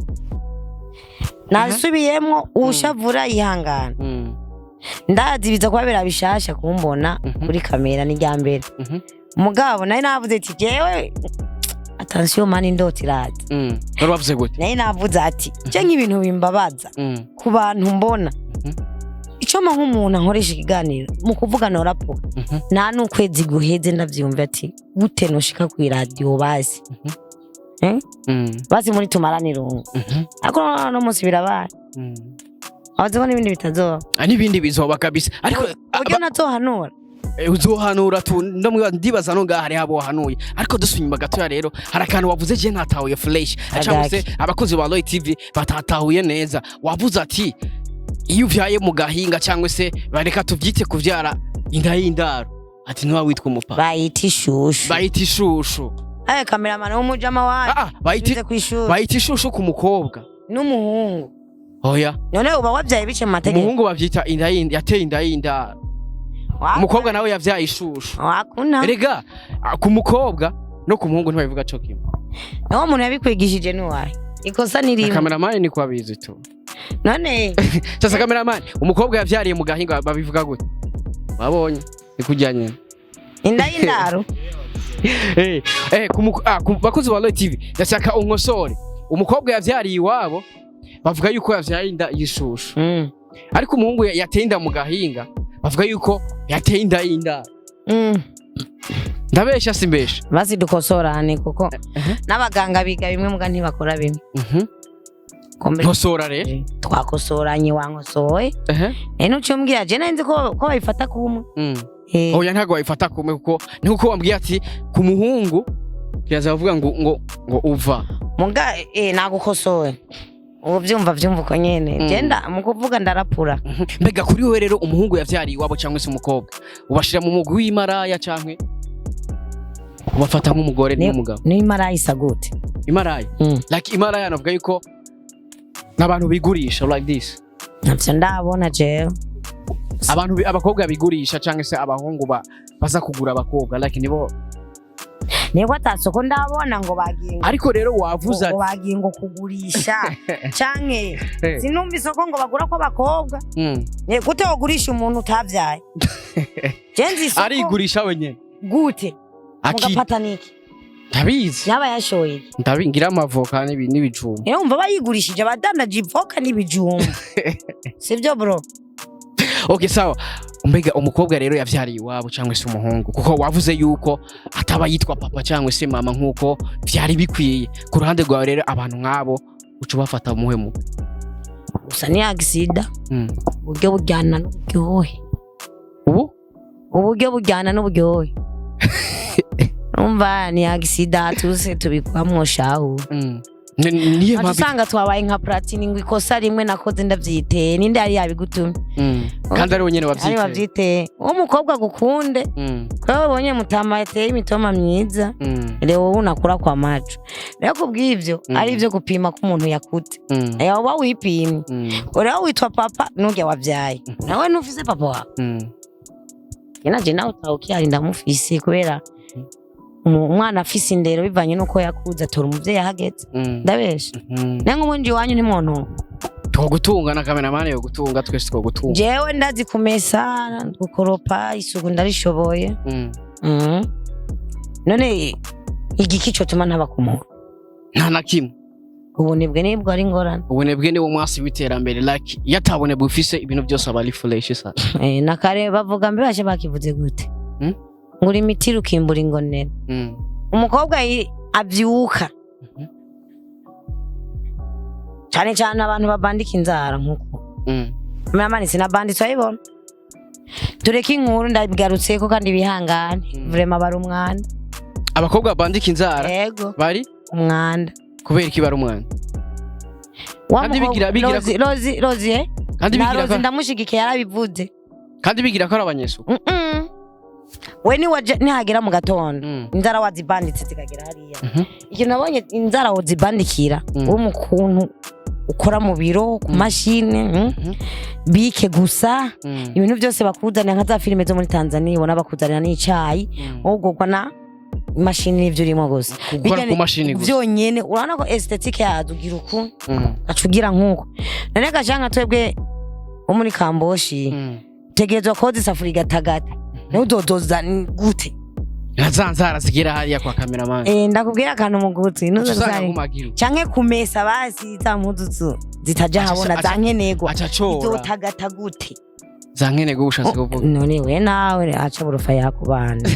nasubiyemo ushavura yihangana ndazibiza kwabera bishasha kumbona kuri kamera ni ryambere mugabo nayi navuze ati jewe attention mani ndoti radi bari bavuze gute nayi navuze ati je nk'ibintu bimbabaza ku bantu mbona icoma nk'umuntu ankoresha ikiganiro mu kuvugana rapo nta n'ukwezi guheze ndavyumva ati gute noshika ku radio basi basi muri tumaranirungu ariko no musi birabaye abaze n'ibindi bitazoba n'ibindi bizoba kabisa ariko buryo nazohanura uzohanura tu ndibaza no ngaha hari abo hanuye ariko dusunyuma gato rero harakantu wavuze je ntatahuye flash acamuse abakozi ba Loy TV batatahuye neza wavuze ati iyo uvyaye mu gahinga cyangwa se bareka tuvyite kuvyara inda y'indaro ati ntuwa witwa umupa bayita ishushu cameraman w'umujama waje bayita ishushu ku mukobwa n'umuhungu oya none uba wabyaye bice mu mategeko umuhungu bavyita yateye inda y'indaro umukobwa nawe yavyaye ishushu wakuna erega ku mukobwa no ku muhungu ntibabivuga cyo kimwe naho umuntu yabikwigishije n'uwaye ikosa nirimo cameraman ni kwabizi tu none sasa cameraman umukobwa yavyariye mu gahinga babivuga gute babonye nikujyanye inda y'indaro ku bakozi ba Loy TV ndashaka unkosore umukobwa yavyariye iwabo bavuga yuko yavyaye inda y'ishushu ariko umuhungu yateye inda mu gahinga bavuga yuko yateye inda y'indaro ndabesha simbesha basi dukosorane kuko n'abaganga biga bimwe muga ntibakora bimwe nkosora rero twakosoranye wankosoye nuciye umbwira je nzi ko bayifata kumwe oya ntago bayifata kumwe kuko nkuko wambwiye ati ku muhungu kiraza bavuga ngo uva muga nagukosoye ubu byumva uko nyene genda mu kuvuga ndarapura mbega kuri wewe rero umuhungu yavyariye iwabo cyangwa se umukobwa ubashira mu mugwi w'imaraya canke ubafata nk'umugore n'umugabo ni imaraya isa gute imaraya like imaraya navuga yuko n'abantu bigurisha like this navyo ndabona jewe abantu abakobwa bigurisha canke se abahungu baza kugura abakobwa like niba atasoko ndabona ngo bagiye ariko rero wavuze ati bagiye ngo kugurisha canke sinumva isoko ngo bagura ko abakobwa gute wogurisha umuntu utavyaye jenzi isoko arigurisha wenyene gute mugapata niki ndabizi yaba yashoye ndabingira amavoka n'ibijumba umva bayigurishije abadandaje ivoka n'ibijumba sivyo bro okay sawa mbega umukobwa rero yavyariye iwabo cyangwa se umuhungu kuko wavuze yuko ataba yitwa papa cyangwa se mama nkuko vyari bikwiye ku ruhande rwawe rero abantu nkabo ucu bafata muhemu gusa ni agisida buryo bujyana n'uburyohe uburyo bujyana n'uburyohe umva ni agisida Atutse tubikwamwo shahu niye mpamvu usanga twabaye nka platini ngo ikosa rimwe nakoze ndavyiteye ninde yari yabigutumye kandi ari wenyene wavyiteye umukobwa gukunde ko babonye mutama yateye imitoma myiza rero unakura kwa macho rero kubw'ivyo ari ivyo gupima ko umuntu yakute yawe ba wipimye rero witwa papa nujya wavyaye nawe nufise papa wawe je nawe utawukiye ndamufise kubera umwana afise indero bivanye nuko yakuza tora umuvyeyi yahageze ndabesha nange umunji wanyu ntimuntu twogutunga na cameraman yo gutunga twese twogutunga jewe ndazi kumesa gukoropa isuku ndarishoboye none igiki cyo tuma ntabakumura nta na kimwe ubunebwe nibwo ari ngorane ubunebwe ni wo mwasi w'iterambere like yatabone bufise ibintu byose aba ari fresh sa na kare bavuga mbe bashe bakivuze gute nguri imiti rukimbura ingonera umukobwa avyuka cyane cyane abantu babandika inzara nkuko mama sinabanditse ayibona tureke inkuru ndabigarutse ko kandi bihangane vraiment bari umwanda abakobwa bandika inzara yego bari umwanda kubera iki bari umwanda kandi bigira Rozi kandi bigira ko ndamushigikiye yarabivuze kandi bigira ko ari abanyesuku we nihagera mu gatondo inzara wazibanditse zikagera hariya ikintu nabonye inzara wazibandikira umukuntu ukora mu biro ku mashine bike gusa ibintu byose bakuzanira nka za filime zo muri Tanzania ubona bakuzanira n'icayi ugogwa na mashine n'ivyo urimo gusa byonyene urabona ko aesthetique yazo ugira uku acugira nkuko none gashanga twebwe wo muri Kamboshi tegerezwa koza isafuri gatagata no dodoza gute nazanzara zigira hariya kwa cameraman ndakubwira akantu mugutsi nuzo zari canke kumesa basi za mpuzu zitaja habona zankenegwa izotagata gute zankenegwa ushatse kuvuga none we nawe aca burufa yakubana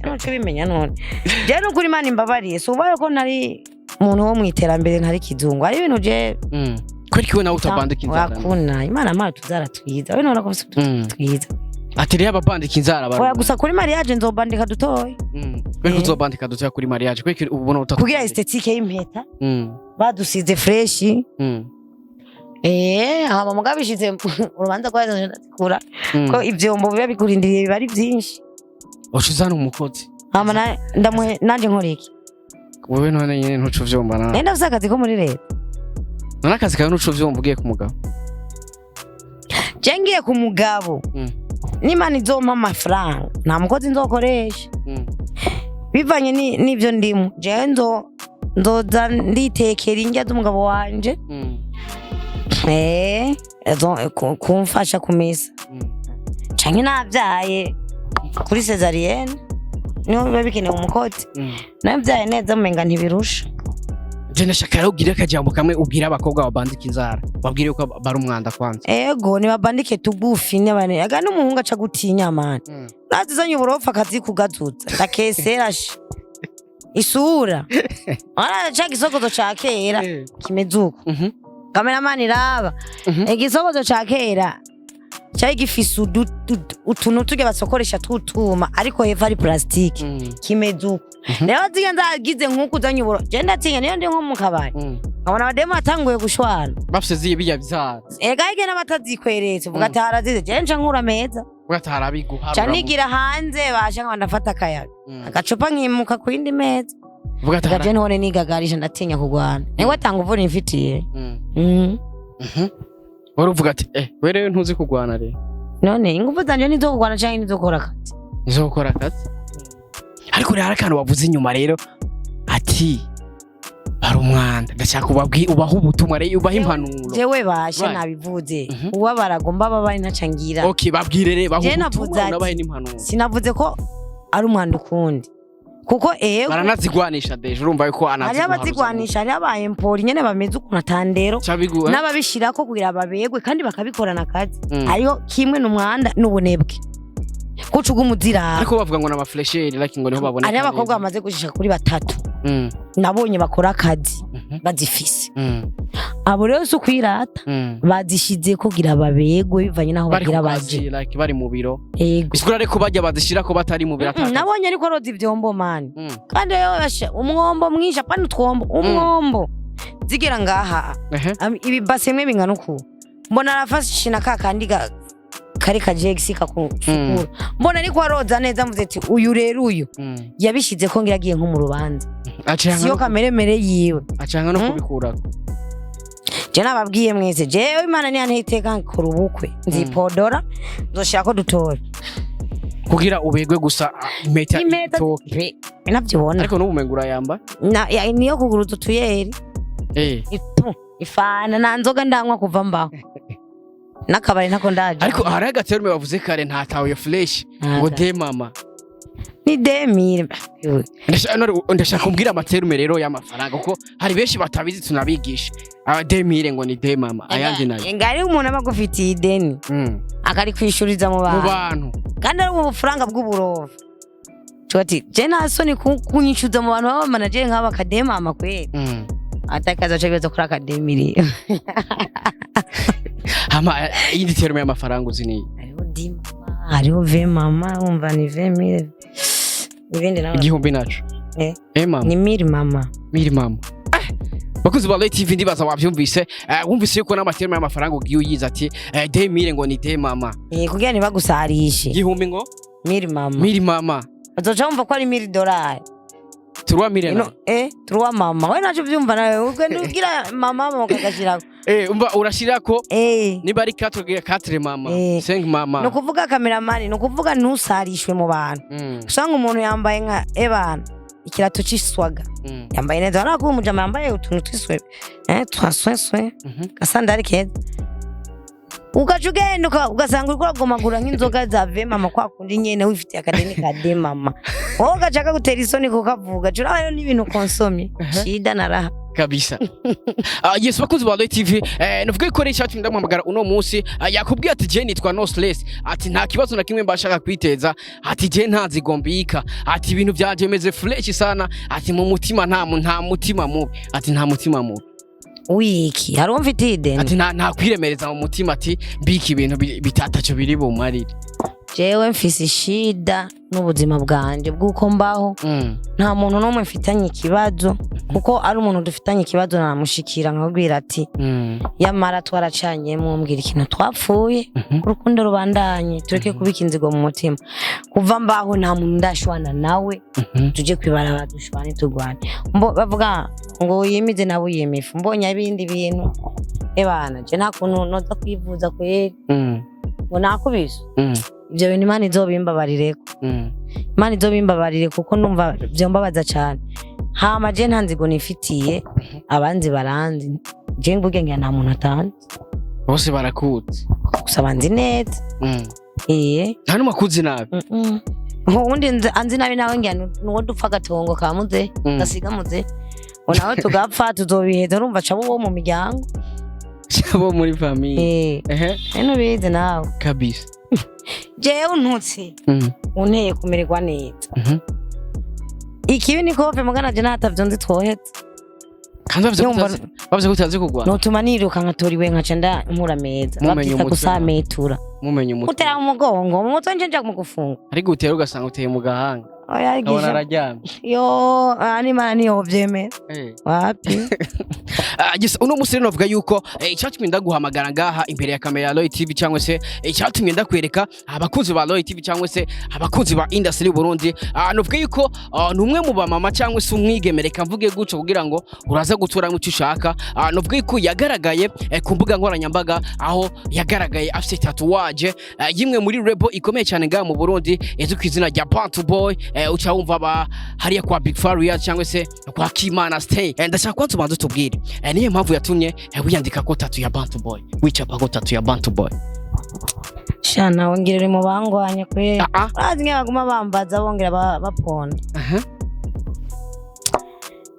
noco bimenya none je no kuri Imana imbabariye so ubaye ko nari umuntu wo mwiterambere ntari kizungu ari ibintu je kweri kiwe nawe utabandika inzara wakuna Imana mara tuzara twiza we nora ko twiza atiri ababandika inzara bari gusa kuri mariage nzobandika dutoye kweri uzobandika dutoye kuri mariage kweri ubona utatu kugira aesthetique y'impeta badusize fresh hama mugabishize urubanza kwa kura ko ivyombo biba bikurindiriye bari byinshi ucuzana umukozi hama nanje nkoriki wewe none nyene ntucu vyomba na nenda usakazi ko muri leta none akazi kawe ntucu vyomba ugiye ku mugabo jengiye ku mugabo n'Imana izompa amafaranga nta mukozi nzokoresha bivanye n'ivyo ndimo je nzoza nditekera indya z'umugabo wanje kumfasha kumesa canke navyaye kuri cesarienne niho biba bikenewe umukozi navyaye neza mumenga ntibirusha je nashaka rero ugira akajambo kamwe ubwira abakobwa babandika inzara babwire ko bari umwanda kwanza ego nibabandike tugufi n'abane aga n'umuhungu aca gutinya mani nazizanye uburofa akazi kugazutsa ndakesera isura ara cha gisokozo ca kera kimezuko cameraman iraba igisokozo ca kera cyari gifise utuntu tujye basokoresha tutuma ariko heva ari plastique kimezuko rero zigenza agize nkuko uzanye uburo je ndatinya niyo ndi nko mu Karabaye nkabona abademo atanguye gushwana bafise zibiya bizara egayige n'abatazikweretse vuga ati harazize je nca nkura meza vuga ati harabiguha canigira hanze basha nkabanda fata akayaga agacupa nkimuka ku yindi meza vuga ati je ntone nigagarisha ndatinya kugwana niwe atanga uvura imfitiye wari uvuga ati werewe ntuzi kugwana rero none ingufu zanje nizo kugwana canke nizo gukora akazi nizo gukora akazi ariko rero akantu wavuze inyuma rero ati ari umwanda ndashaka ubaho ubutumwa rero ubaho impanuro jewe basha nabivuze uwa baragomba babari ntacangira okay babwire rero baho ubutumwa nabahe n'impanuro sinavuze ko ari umwanda ukundi kuko baranazigwanisha deje urumva yuko ari abazigwanisha ari abayempori nyene bameze ukuntu atandero n'ababishirako kugira babegwe kandi bakabikorana akazi ariho kimwe n'umwanda n'ubunebwe kucuga umuzira ariko bavuga ngo n'amaflesheri like ngo niho babone ari abakobwa bamaze gushika kuri batatu nabonye bakora akazi bazifise abo rero so kwirata bazishize kugira babegwe bivanye naho bagira baje like bari mu biro bisigura ariko bajya bazishira ko batari mu biro ataka nabonye ariko roza ivyombo mani kandi yo umwombo mwisha pani twombo umwombo zigera ngaha ibi basemwe bingana uko mbona arafashina kakandi kari kajegisi kakufukura mbona ariko aroza neza mvuze ati uyu rero uyu yabishize ko ngiragiye nko mu rubanza siyo kameremere yiwe acanga no kubikura je nababwiye mwese jewe Imana ni anteka nkora ubukwe nzipodora nzoshaka ko dutora kugira ubegwe gusa impeta itoke navyibona ariko n'ubumengura yamba niyo kugura utuyeri ifana nanzoga ndanywa kuva mbaho nakabari ntako ndaje ariko hari agaterume bavuze kare ntatawe fresh ngo de mama ni 2000. ndashaka kumbwira amaterume rero y'amafaranga kuko hari benshi batabizi tunabigisha 2000 ngo ni de mama ayandi nayo ngari umuntu abagufitiye ideni akari kwishuriza mu bantu kandi ari mu bufaranga bw'uburofa Choti je nta soni kunyishuza mu bantu baba manager nk'aba de mama kweli atakaza cyo kuri akademiri hama yindi terume y'amafaranga uzini hariho di mama hariho ve mama umva ni 20000 ibindi nawe igihumbi naco mama ni miri mama bakuzi ba Light TV ndibaza wavyumvise wumvise yuko n'amaterume y'amafaranga ugiye uyiza ati 2000 ngo ni de mama kugira ni bagusarishe igihumbi ngo miri mama azoca wumva ko ari $1000 Turwa mirena turwa mama we nacho vyumva nawe ugende ugira mama mukagashirako umva urashirako niba ari 4 mama 5 mama no kuvuga cameraman no kuvuga ntusarishwe mu bantu usanga umuntu yambaye nka ebana ikirato ciswaga yambaye neza arako umujama yambaye utuntu twiswe twasweswe gasandari keza ukajugenda ugasanga uriko uragomagura nk'inzoga za ve mama kwa kundi nyene wifitiye akadeni ka de mama wowe ugashaka gutera isoni kukavuga cura rero n'ibintu konsomye shida naraha kabisa yes bakuzi ba Light TV nuvuga ko rero ndamwamagara uno munsi yakubwiye ati je nitwa no stress ati nta kibazo na kimwe mbashaka kwiteza ati je ntazigombika ati ibintu byaje meze fresh sana ati mu mutima nta mutima mubi ati nta mutima mubi wiki harumfitiye ideni ati nta kwiremereza mu mutima ati mbiki ibintu bitatacho biri bumarire jewe mfise shida n'ubuzima bwanje bwuko mbaho nta muntu n'umwe mfitanye ikibazo kuko ari umuntu dufitanye ikibazo namushikira nkabwira ati yamara twaracanye mumbwira ikintu twapfuye urukundo rubandanye tureke kubika inzigo mu mutima kuva mbaho nta muntu ndashwana nawe tuje kwibara badushwane turwane bavuga ngo yimize nabo yemifu mbonye ibindi bintu ebana je nta kuntu noza kwivuza kweri ngo nakubise ibyo bintu Imana izobimbabarireko Imana izobimbabarire kuko numva byombabaza cyane hama je ntanzigo nifitiye abanzi baranzi je mvuge ngira nta muntu atanze bose barakutse gusa banzi neza nta n'umakuzi nabi undi anzi nabi nawe ngira nuwo dupfa gatongo kamuze gasiga muze nawe tugapfa tuzobiheza urumva cabo wo mu miryango cabo muri famille bize nawe kabisa jewe untutse unteye kumererwa neza ikibi ni kofe mugana je natavyo nzi twohetse kandi bavye kutazi kugwa notuma niruka nkatoriwe nkaca nda nkura meza babyita gusametura mumenye umutwe utera mu mugongo mu mutwe nje nja kumugufunga ari gutera ugasanga uteye mu gahanga abona araryamye yo ani mani yo vyemera wapi uno musiri novuga yuko icyatumye ndaguhamagara ngaha imbere ya kamera ya Light TV cyangwa se icyatumye ndakwereka abakunzi ba Light TV cyangwa se abakunzi ba industry Burundi novuga yuko numwe mu bamama cyangwa se umwigemereka mvuge guco kugira ngo uraza gutura mu cyushaka novuga yuko yagaragaye ku mbuga nkoranyambaga aho yagaragaye afite tatuwaje yimwe muri rebo ikomeye cyane ngaha mu Burundi ezo kwizina rya Bantu Boy ucha wumva hariya kwa Big Faria cyangwa se kwa Kimana Stay ndashaka kwanza ubanze tubwire niyo mpamvu yatumye wiyandika ko tatu ya Bantu Boy wicapa ko tatu ya Bantu Boy shana wongere mu bangwanye kwe azi nk'abaguma bambaza bongera baponda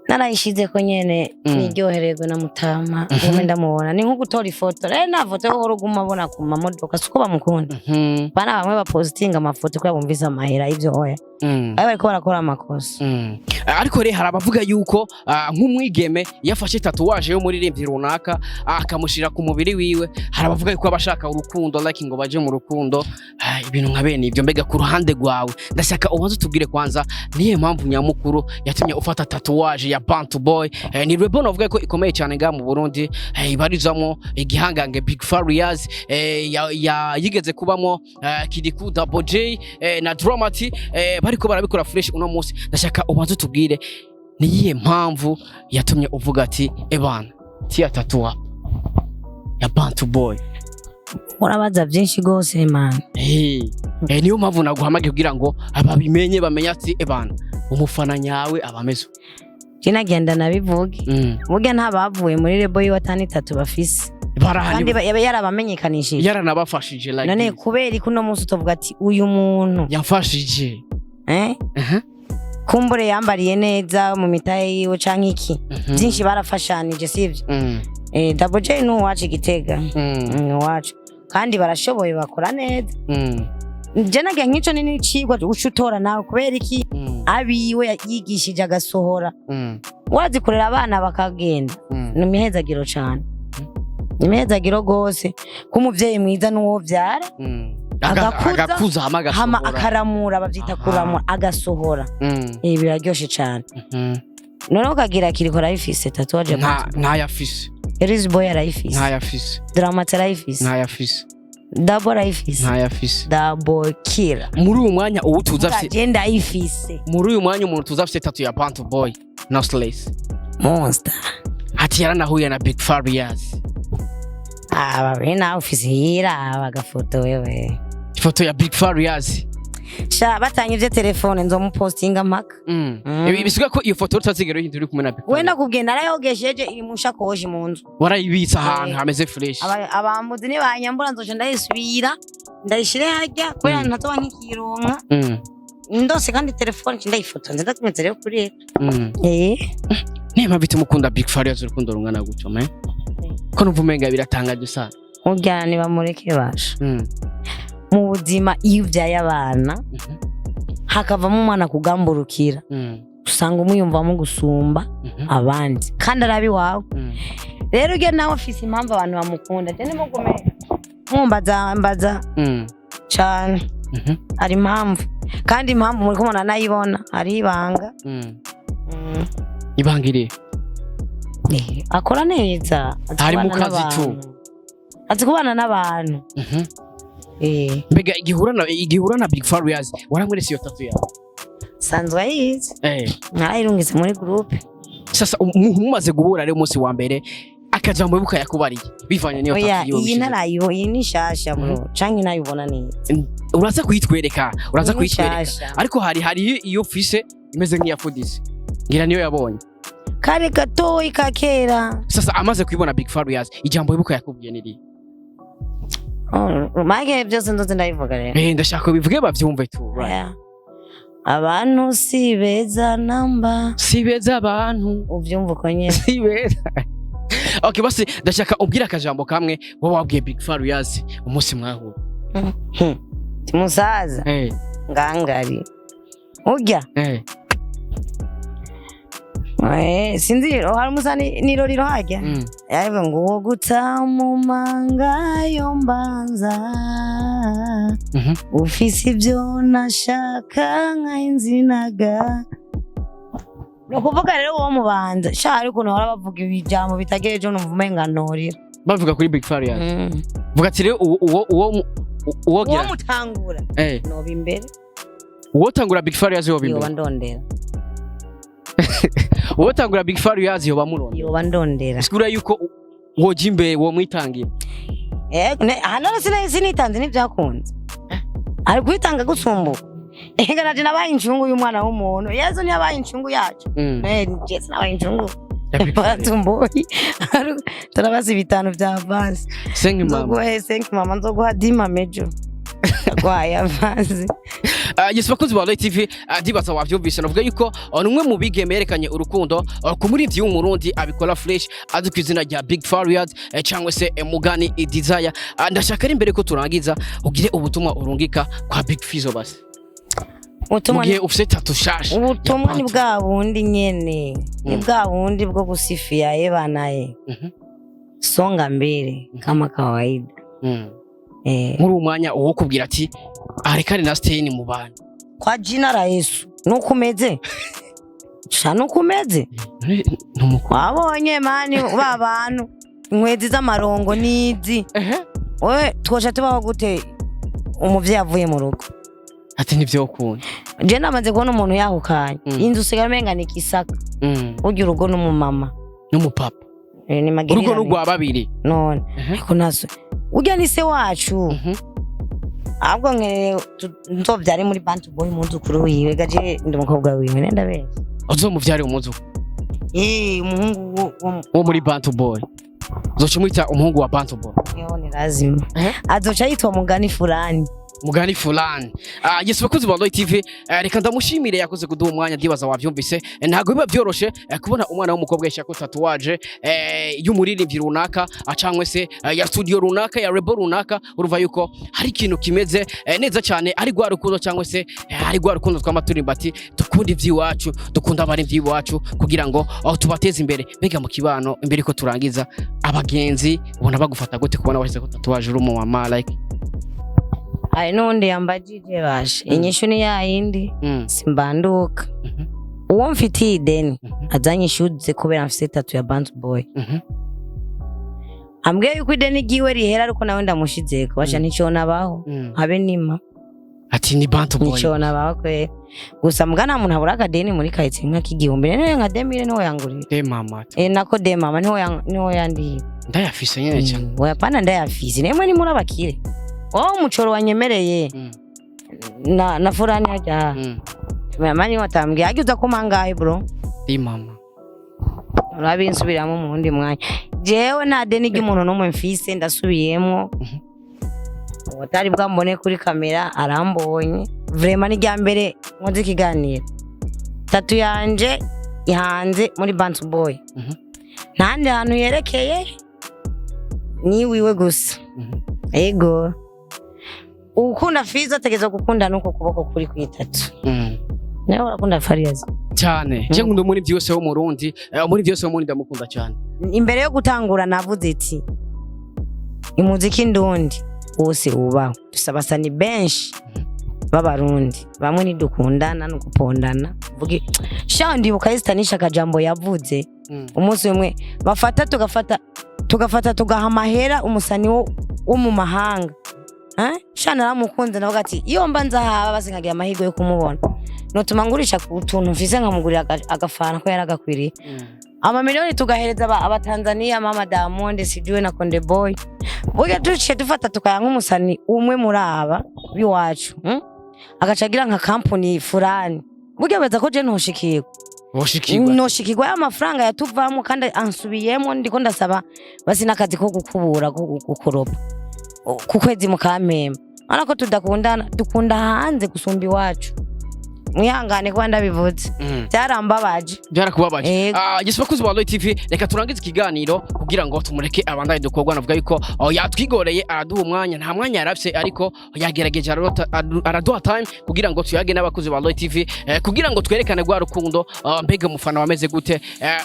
narayishize ko nyene niryohererwe na mutama ngome ndamubona ni nko gutora ifoto na foto yo uruguma bona ku mamodoka suko bamukunda bana bamwe bapostinga amafoto ko yabumviza amahera ivyo oya bariko barakora amakosa ariko rero harabavuga yuko nk'umwigeme yafashe tatuwaje yo muri rimvi runaka akamushira ku mubiri wiwe harabavuga yuko abashaka urukundo like ngo baje mu rukundo ibintu nka bene ivyo mbega ku ruhande rwawe ndashaka ubanze tubwire kwanza niye mpamvu nyamukuru yatumye ufata tatuwaje ya Bantu Boy ni rebo novuga ko ikomeye cyane nga mu Burundi ibarizamo igihangange Big Farias yigeze kubamo Kidiku Double J na Dramati bariko barabikora fresh uno munsi ndashaka ubanze tubwire niye mpamvu yatumye uvuga ati ebana tia tatua ya Bantu Boy urabaza byinshi gose man niyo mpamvu naguhamage kugira ngo ababimenye bamenya ati ebana umufana nyawe abameze kinagenda nabivuge muge ntabavuye muri rebo yo 3 bafise kandi yarabamenyekanishije yaranabafashije like none kubera ikuno munsi utovuga ati uyu muntu yamfashije kumbure yambariye neza mu mitahe yiwe canke iki byinshi barafashanije sivyo Double J no wacu Gitega wacu kandi barashoboye bakora neza je nagiye nk'ico ni n'icigwa ucutora nawe kubera iki abiwe yigishije agasohora wazikorera abana bakagenda n'imihezagiro cane imihezagiro gose k'umuvyeyi mwiza n'uwo vyara agakuza hama akaramura bavyita kuramura agasohora biraryoshe cane noneho kagira kiriko arayifise tatuwaje ntayafise Eris Boy arayifise ntayafise Dramate arayifise ntayafise Double arayifise ntayafise Double Killer muri uyu mwanya ubu tuza afite agenda ayifise muri uyu mwanya umuntu tuza afite tatu ya Bantu Boy no Slays Monster ati yaranahuye na Big Farious bari na office hira bagafoto wewe ifoto ya Big Farious sha batanyivye telefone nzomupostinga mpaka bisiga ko iyo foto tutazigero hindura kumwe na Big Farious wenda kugenda arayogesheje iri mu shakoshi mu nzu warayibitsa ahantu hameze fresh abambuzi ni banyambura nzoje ndayisubira ndayishire hajya kubera ntazoba nkikironka ndose kandi telefone ndayifoto ndatumeze rero kuri niba bituma ukunda Big Farious urukundo rungana gutyo me ko numva umenga biratangaje sana ujyana niba mureke basha mu buzima iyo uvyaye abana hakavamo umwana kugamburukira usanga umuyumvamo gusumba abandi kandi arabi wawe rero ujya nawe afise impamvu abantu bamukunda je nimugume mbaza cane ari impamvu kandi impamvu muri kumona nayibona ari ibanga ibangiriye akora neza ari mu kazi tu azi kubana n'abantu mbega igihura na Big Farious waramwerese iyo tatu yawe sanzwe yize narayirungitse muri groupe sasa mumaze guhura rero umunsi wa mbere akajambo bibuka yakubariye bivanye niyo tatu yo iyi narayibo iyi ni shasha bro canke nayibona neza uraza kuyitwereka uraza kuyitwereka ariko hari iyo fise imeze nk'iya Fudisi ngira niyo yabonye kare gatoyi kakera sasa amaze kwibona Big Farious ijambo bibuka yakubwiye niri mage byose ndoze ndayivuga rero ndashaka bivuge bavyumve tu abantu si beza namba si beza abantu uvyumva uko nyene si beza okay basi ndashaka ubwira akajambo kamwe wowe wabwiye Big Farious umunsi mwahura musaza ngangari urya sinzi hari musani niroriro hajya yawe ngo uwo gutamumanga yo mbanza ufise ibyo nashaka nk'inzinaga no kuvuga rero uwo mubanza sha ariko no bavuga ibijambo bitagereje numva umenga norira bavuga kuri Big Farious vuga ati rero uwo mutangura no bimbere uwo tangura Big Farious yo bimbere yo bandondera wowe tangura Big Farious yo bamurondera yo bandondera sikura yuko wojimbe wo mwitangira hano sinitanze n'ibyakunze ari kwitanga gusumbuka naje nabaye incungu y'umwana w'umuntu yezo ni yabaye incungu yacu je nabaye incungu batumboyi turabaza ibitano bya avance 5 mama nzoguha 10 mamejo Agwaye avazi. Bakunzi ba Light TV ndibaza wavyumvise navuga yuko numwe mu bigeme yerekanye urukundo ku muri vyo Murundi abikora fresh azi kwizina rya Big Farious cyangwa se Mugani Desire. Ndashaka ari imbere ko turangiza ugire ubutumwa urungika kwa Big Fizo basi. Ubutumwa ni ufite tatu shash. Ubutumwa ni bwa bundi nyene. Ni bwa bundi bwo gusifia yebanaye. Songa mbele kama kawaida. Muri umwanya uwo kubwira ati arekane na Stein mu bana kwa jina la Yesu nukumeze shano kumeze wabonye mani babantu inkwezi z'amarongo nizi we twosha tubaho gute umuvye yavuye mu rugo ati nivyo ukunda je namaze kubona umuntu yahukanye inzu usigaye umenga ni kisaka urya urugo n'umumama n'umupapa ni magirira urugo rugwa babiri none ariko naso urya ni se wacu ahubwo nzovyare muri Bantu Boy umuzukuru wiwe gaje ndi umukobwa wiwe nenda bese uzomuvyare umuzukuru umuhungu wo muri Bantu Boy uzoca umwita umuhungu wa Bantu Boy yo ni lazima azoca yitwa Mugani fulani mugani fulani. Yesu bakuzi ba Loy TV, reka ndamushimire yakoze kuduha umwanya ndibaza wavyumvise. Ntago biba byoroshe kubona umwana w'umukobwa yashaka tatuwaje y'umuririmbyi runaka acangwe se ya studio runaka ya rebo runaka, uruva yuko hari ikintu kimeze neza cyane ari gwa rukundo cyangwe se ari gwa rukundo tw'amaturimba ati dukunda ivyiwacu, dukunda abari ivyiwacu kugira ngo tubateze imbere bega mu kibano imbere ko turangiza. Abagenzi ubona bagufata gute kubona washize ko tatuwaje uri mu mama like Ai nundi yambajije bashe inyishu ni ya yindi simbanduka uwo mfitiye ideni azanyishuze kubera mfise tatu ya Band Boy ambwiye yuko ideni giwe rihera ariko nawe ndamushizeko basha ntico nabaho habe nima ati ni Band Boy ntico nabaho kwe gusa mugana muntu abura akadeni muri kahitse nka kigihumbi nene nka demire niho yangurira de mama nako de mama niho yandi ndayafise nyene cyane oya pana ndayafise nemwe ni muri abakire umuchoro wanyemereye na furani haja mama watambwiye agiza kumangaye bro mama urabinsubiramo mu wundi mwanya jewe nta deni ry'umuntu n'umwe mfise ndasubiyemo watari bwambone kuri kamera arambonye vraiment ni rya mbere nkoze ikiganiro tatu yanje ihanze muri Band Boy ntandi hantu yerekeye ni wiwe gusa ego ukunda Fizo ategeza gukunda nuko kuboko kuri kwitatu nawe urakunda Farias cyane je ngundo muri byose wo mu Burundi muri byose wo muri ndamukunda cyane imbere yo gutangura navuze iti imuziki ndundi wose ubaho dusabasani benshi b'abarundi bamwe ni dukundana no gupondana vuge shandi bukayistanisha kajambo yavuze umunsi umwe bafata tugafata tugahamahera umusani wo mu mahanga shana ramukunze navuga ati iyo mba nzahaba basinkagira amahigo yo kumubona notuma ngurisha ku tuntu mfise nkamugurira agafana ko yaragakwiriye amamiliyoni tugahereza abatanzania mama Diamond sijuwe na Konde Boy buge duciye dufata tukaya nk'umusani umwe muri aba biwacu agacagira nka company fulani buge beza ko je ntoshikirwa y'amafaranga yatuvamo kandi ansubiyemo ndiko ndasaba basi nakazi ko gukubura gukoropa ku kwezi mukamema ariko tudakundana dukunda hanze gusumba iwacu mwihangane kwa ndabivuze byarakubabaje Yesu bakuzi ba Loy TV reka turangize ikiganiro kugira ngo tumureke abandaye dukorwa navuga yuko yatwigoreye araduha umwanya nta mwanya yarafise ariko yagerageje araduha time kugira ngo tuyage n'abakuzi ba Loy TV kugira ngo twerekane gwa rukundo mbega umufana wameze gute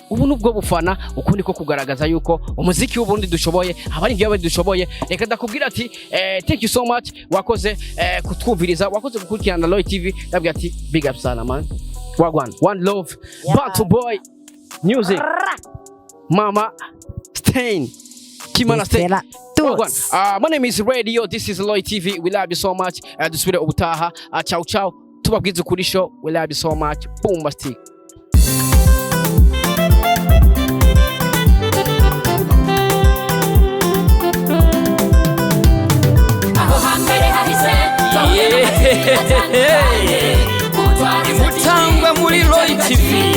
ubu nubwo bufana ukundi ko kugaragaza yuko umuziki w'uburundi dushoboye abari ibyo dushoboye reka ndakubwira ati thank you so much wakoze kutwumviriza wakoze gukurikirana Loy TV ndabwira ati big up sana man wagwan one love Band Boy music mama stain kimana stain wagwan my name is Radio, this is Loy TV, we love you so much dusubire ubutaha ciao ciao tubabwize kuri show, we love you so much bombastic Mutangwa muri Loy TV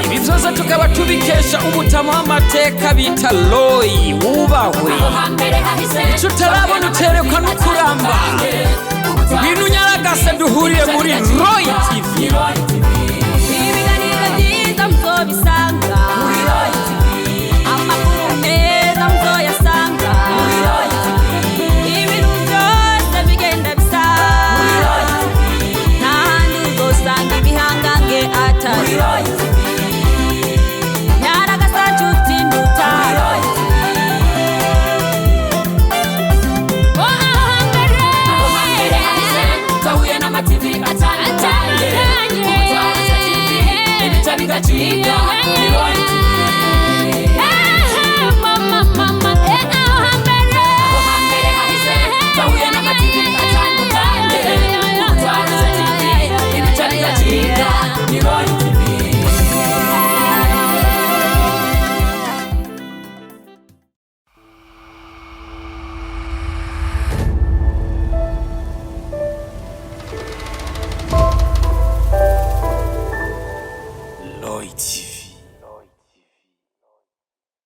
ibizoza tukaba tubikesha umutama w'amateka bita Loy wubahwe ico utarabona uterekwa n'ukuramba ibintu nyaragase duhuriye muri Loy TV ibiganiro byiza muzobisanga muri Loy TV amakuru meza muzoyasanga muri Loy TV ibintu byose bigenda bisa muri Loy TV ntahandi uzosanga ibihangange atari Loy TV Chica,